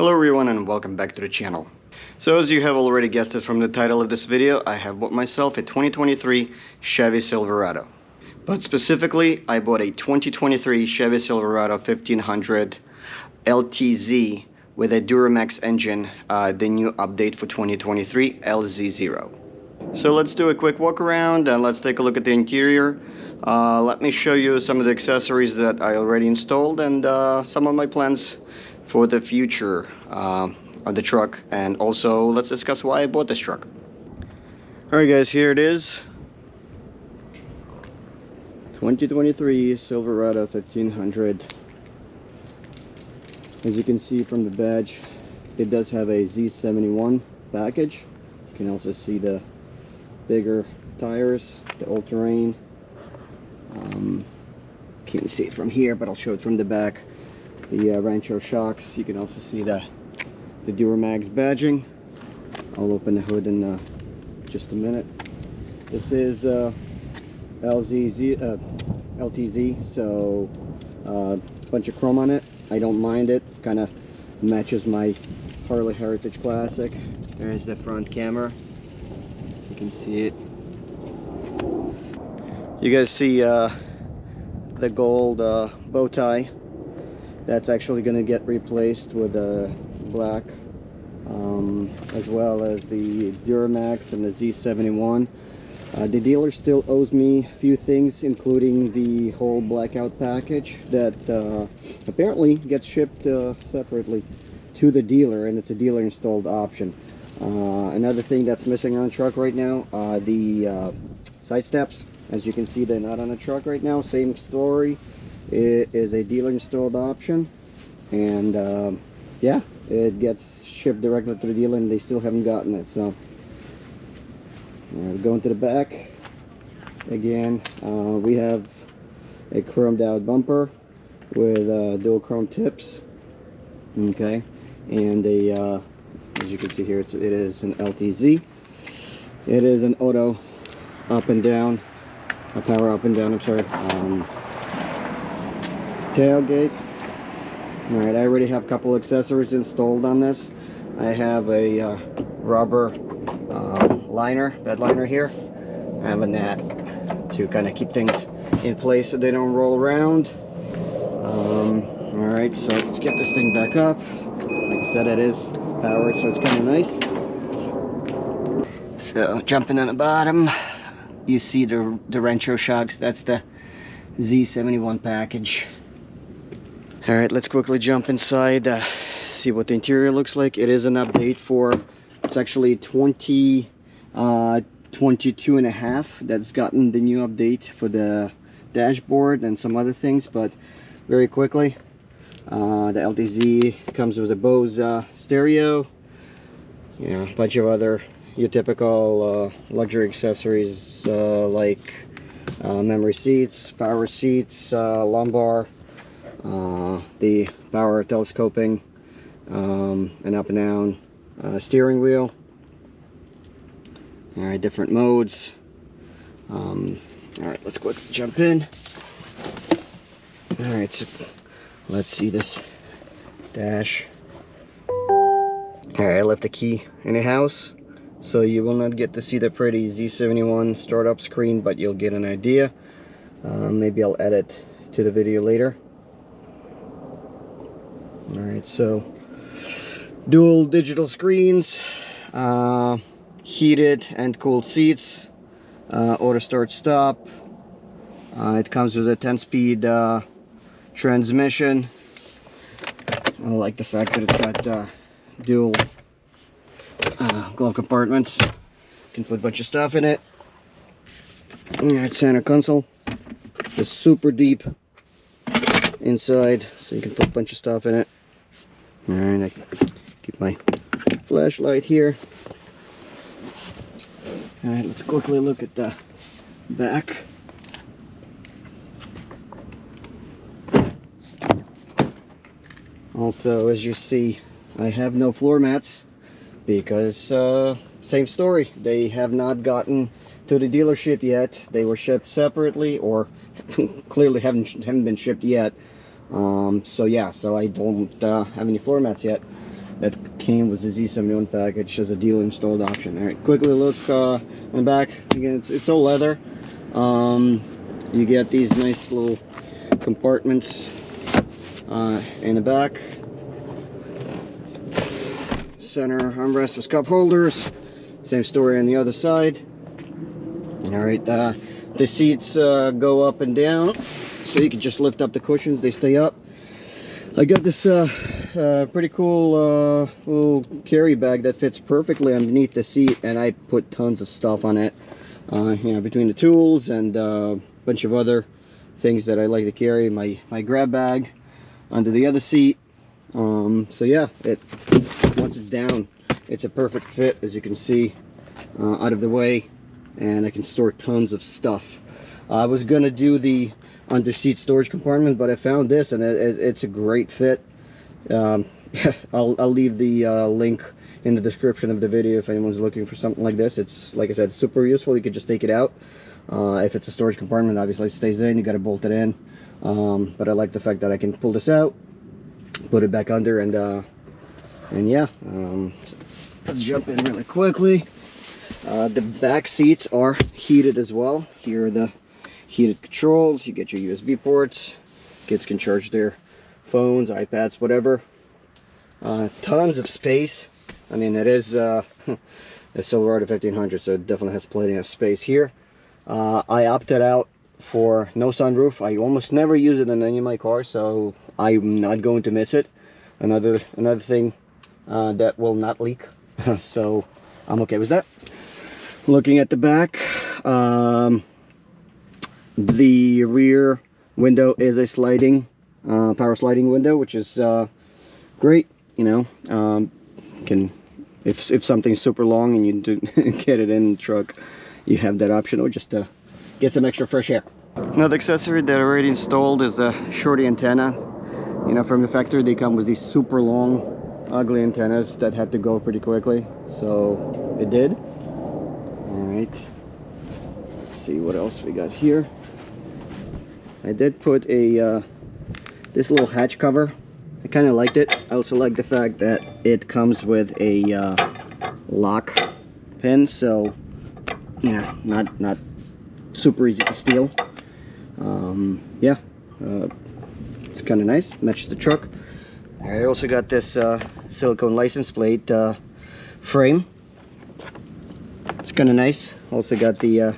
Hello everyone and welcome back to the channel. So as you have already guessed it from the title of this video, I have bought myself a 2023 Chevy Silverado. But specifically, I bought a 2023 Chevy Silverado 1500 LTZ with a Duramax engine, the new update for 2023 LZ0. So let's do a quick walk around and let's take a look at the interior. Let me show you some of the accessories that I already installed and some of my plans for the future of the truck, and also let's discuss why I bought this truck. Alright guys, here it is. 2023 Silverado 1500. As you can see from the badge, it does have a Z71 package. You can also see the bigger tires, the all-terrain. Can't see it from here, but I'll show it from the back. The Rancho shocks. You can also see the Duramax badging. I'll open the hood in just a minute. This is LTZ, so bunch of chrome on it. I don't mind it. Kind of matches my Harley Heritage Classic. There's the front camera. You can see it. You guys see the gold bow tie. That's actually going to get replaced with a black, as well as the Duramax and the Z71. The dealer still owes me a few things, including the whole blackout package that apparently gets shipped separately to the dealer, and it's a dealer installed option. Another thing that's missing on the truck right now, the side steps. As you can see, they're not on the truck right now. Same story. It is a dealer installed option, and yeah, it gets shipped directly to the dealer and they still haven't gotten it. So we're going to the back again. We have a chromed out bumper with dual chrome tips, okay, and a as you can see here, it is an LTZ. It is an auto up and down, a power up and down, I'm sorry. Tailgate. Alright, I already have a couple accessories installed on this. I have a rubber liner, bed liner here. I have a net to kind of keep things in place so they don't roll around. Alright, so let's get this thing back up. Like I said, it is powered, so it's kind of nice. So jumping on the bottom, you see the Rancho shocks. That's the Z71 package. Alright, let's quickly jump inside, see what the interior looks like. It is an update for, it's actually 22 and a half that's gotten the new update for the dashboard and some other things. But very quickly, the LTZ comes with a Bose stereo, a bunch of other your typical luxury accessories like memory seats, power seats, lumbar, the power telescoping, an up and down steering wheel. Alright, different modes. Alright, let's go jump in. Alright, so let's see this dash. Alright, I left the key in the house, so you will not get to see the pretty Z71 startup screen, but you'll get an idea. Maybe I'll add it to the video later. Alright, so dual digital screens, heated and cooled seats, auto start stop. It comes with a 10-speed transmission. I like the fact that it's got dual glove compartments. You can put a bunch of stuff in it. Alright, center console is super deep inside, so you can put a bunch of stuff in it. Alright, I keep my flashlight here. Alright, let's quickly look at the back. Also, as you see, I have no floor mats because same story. They have not gotten to the dealership yet. They were shipped separately, or clearly haven't been shipped yet. So yeah, so I don't have any floor mats yet. that came with the Z71 package as a dealer installed option. All right, quickly look in the back. Again, it's all leather. You get these nice little compartments in the back. Center armrest with cup holders. Same story on the other side. All right, the seats go up and down, so you can just lift up the cushions, they stay up. I got this pretty cool little carry bag that fits perfectly underneath the seat, and I put tons of stuff on it, you know, between the tools and a bunch of other things that I like to carry. My grab bag under the other seat. So yeah, once it's down, it's a perfect fit, as you can see, out of the way, and I can store tons of stuff. I was gonna do the under seat storage compartment, but I found this, and it's a great fit. I'll leave the link in the description of the video if anyone's looking for something like this. It's, like I said, super useful. You could just take it out. If it's a storage compartment, obviously it stays in, you got to bolt it in, but I like the fact that I can pull this out, put it back under, and yeah, let's jump in really quickly. The back seats are heated as well. Here are the heated controls. You get your USB ports. Kids can charge their phones, iPads, whatever. Tons of space. I mean, it is a Silverado 1500, so it definitely has plenty of space here. I opted out for no sunroof. I almost never use it in any of my cars, so I'm not going to miss it. Another thing that will not leak, so I'm okay with that. Looking at the back, the rear window is a sliding, power sliding window, which is great. You know, if something's super long and you do get it in the truck, you have that option, or just get some extra fresh air. Another accessory that I already installed is the shorty antenna. You know, from the factory they come with these super long, ugly antennas that had to go pretty quickly, so it did. All right, let's see what else we got here. I did put a this little hatch cover. I kind of liked it. I also like the fact that it comes with a lock pin, so you know, not super easy to steal. Yeah, it's kind of nice. Matches the truck. I also got this silicone license plate frame. It's kind of nice. Also got the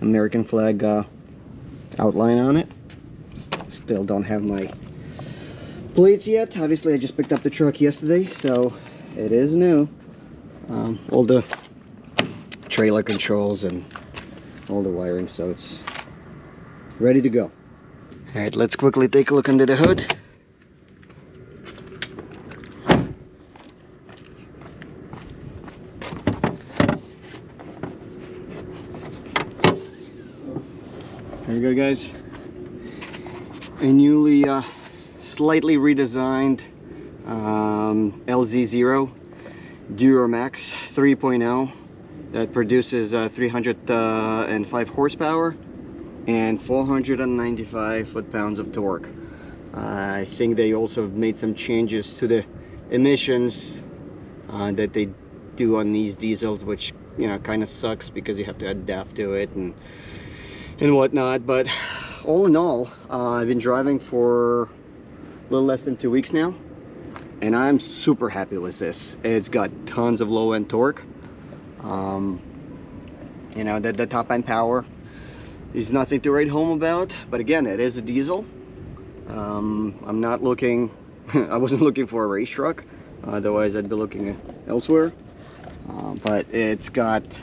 American flag outline on it. Still don't have my plates yet. Obviously, I just picked up the truck yesterday, so it is new. All the trailer controls and all the wiring, so it's ready to go. All right, let's quickly take a look under the hood. There you go, guys. A newly slightly redesigned LZ0 Duramax 3.0 that produces 305 horsepower and 495 foot-pounds of torque. I think they also made some changes to the emissions that they do on these diesels, which, you know, kind of sucks because you have to adapt to it and whatnot. But all in all, I've been driving for a little less than 2 weeks now, and I'm super happy with this. It's got tons of low-end torque. You know, the top end power is nothing to write home about, but again, it is a diesel. I'm not looking I wasn't looking for a race truck, otherwise I'd be looking elsewhere. But it's got,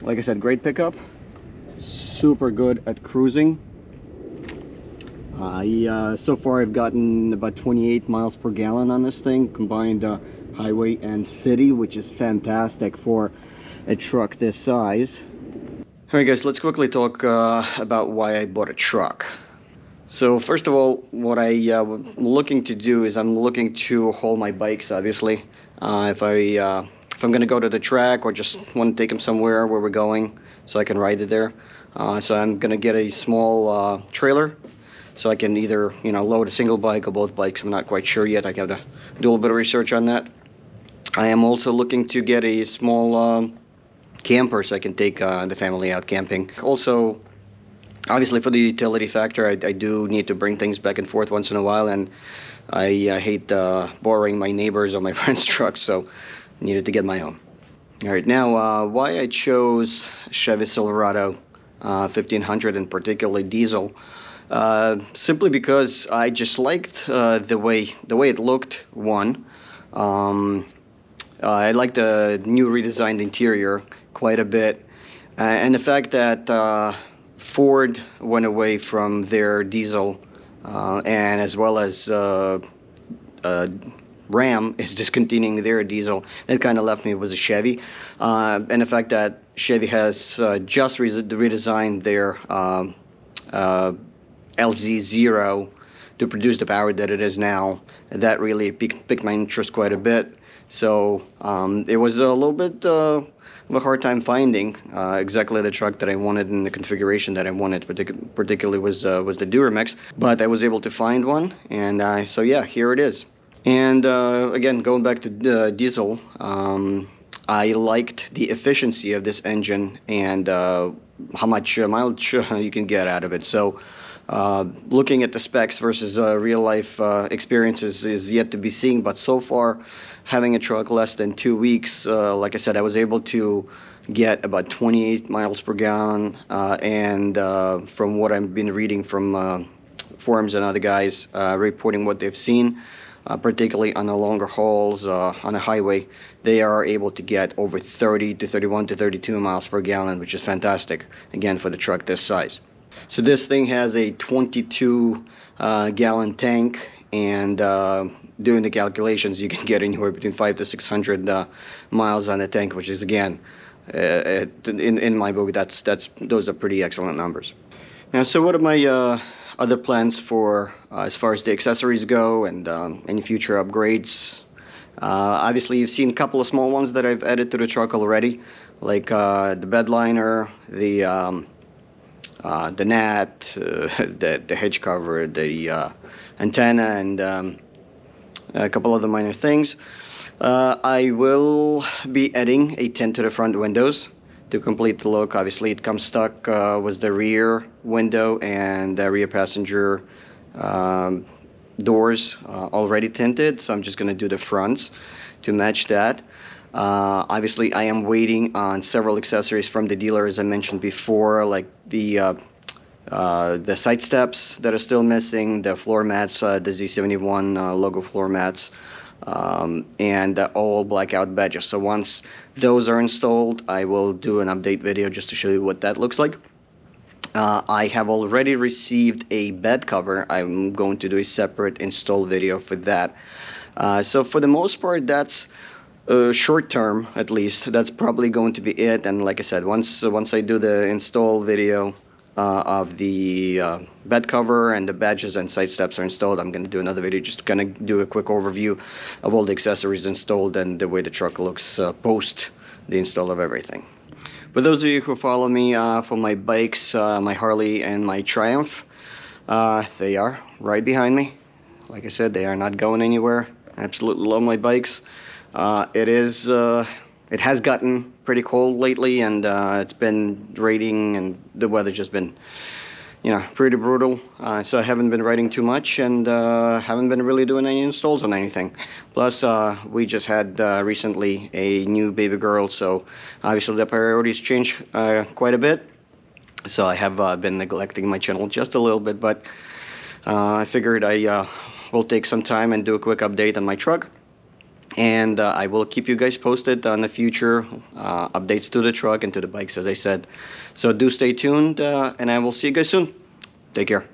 like I said, great pickup, super good at cruising. So far I've gotten about 28 miles per gallon on this thing, combined highway and city, which is fantastic for a truck this size. Alright guys, let's quickly talk about why I bought a truck. So first of all, what I'm looking to do is I'm looking to haul my bikes, obviously. If I'm gonna go to the track or just want to take them somewhere where we're going so I can ride it there. So I'm gonna get a small trailer so I can either, you know, load a single bike or both bikes. I'm not quite sure yet. I gotta do a little bit of research on that. I am also looking to get a small camper so I can take the family out camping. Also, obviously for the utility factor, I do need to bring things back and forth once in a while, and I hate borrowing my neighbors or my friends' trucks, so I needed to get my own. Alright, now why I chose Chevy Silverado 1500 and particularly diesel, simply because I just liked the way it looked. One, I like the new redesigned interior quite a bit, and the fact that Ford went away from their diesel, and as well as Ram is discontinuing their diesel. That kind of left me with a Chevy, and the fact that Chevy has just redesigned their LZ0 to produce the power that it is now, that really piqued my interest quite a bit. So it was a little bit of a hard time finding exactly the truck that I wanted in the configuration that I wanted. Particularly was the Duramax, but I was able to find one, and so yeah, here it is. And again, going back to diesel, I liked the efficiency of this engine and how much mileage you can get out of it. So looking at the specs versus real life experiences is yet to be seen, but so far, having a truck less than 2 weeks, like I said, I was able to get about 28 miles per gallon, and from what I've been reading from forums and other guys reporting what they've seen, particularly on the longer hauls on a highway, they are able to get over 30 to 31 to 32 miles per gallon, which is fantastic, again, for the truck this size. So this thing has a 22 gallon tank, and doing the calculations, you can get anywhere between 500 to 600 miles on the tank, which is, again, in my book, those are pretty excellent numbers. Now, so what are my other plans for as far as the accessories go, and any future upgrades? Obviously, you've seen a couple of small ones that I've added to the truck already, like the bed liner, the net, the hedge cover, the antenna, and a couple other minor things. I will be adding a tint to the front windows to complete the look. Obviously, it comes stuck with the rear window and the rear passenger doors already tinted, so I'm just going to do the fronts to match that. Obviously, I am waiting on several accessories from the dealer, as I mentioned before, like the side steps that are still missing, the floor mats, the Z71 logo floor mats, and all blackout badges. So once those are installed, I will do an update video just to show you what that looks like. I have already received a bed cover. I'm going to do a separate install video for that. So for the most part, that's short term, at least. That's probably going to be it. And like I said, once I do the install video of the bed cover and the badges and side steps are installed, I'm going to do another video just to kind of do a quick overview of all the accessories installed and the way the truck looks post the install of everything. For those of you who follow me for my bikes, my Harley and my Triumph, they are right behind me. Like I said, they are not going anywhere. I absolutely love my bikes. It has gotten pretty cold lately, and it's been raining, and the weather's just been, pretty brutal. So I haven't been riding too much, and haven't been really doing any installs on anything. Plus, we just had recently a new baby girl, so obviously the priorities change quite a bit. So I have been neglecting my channel just a little bit, but I figured I will take some time and do a quick update on my truck. And I will keep you guys posted on the future updates to the truck and to the bikes, as I said. So do stay tuned, and I will see you guys soon. Take care.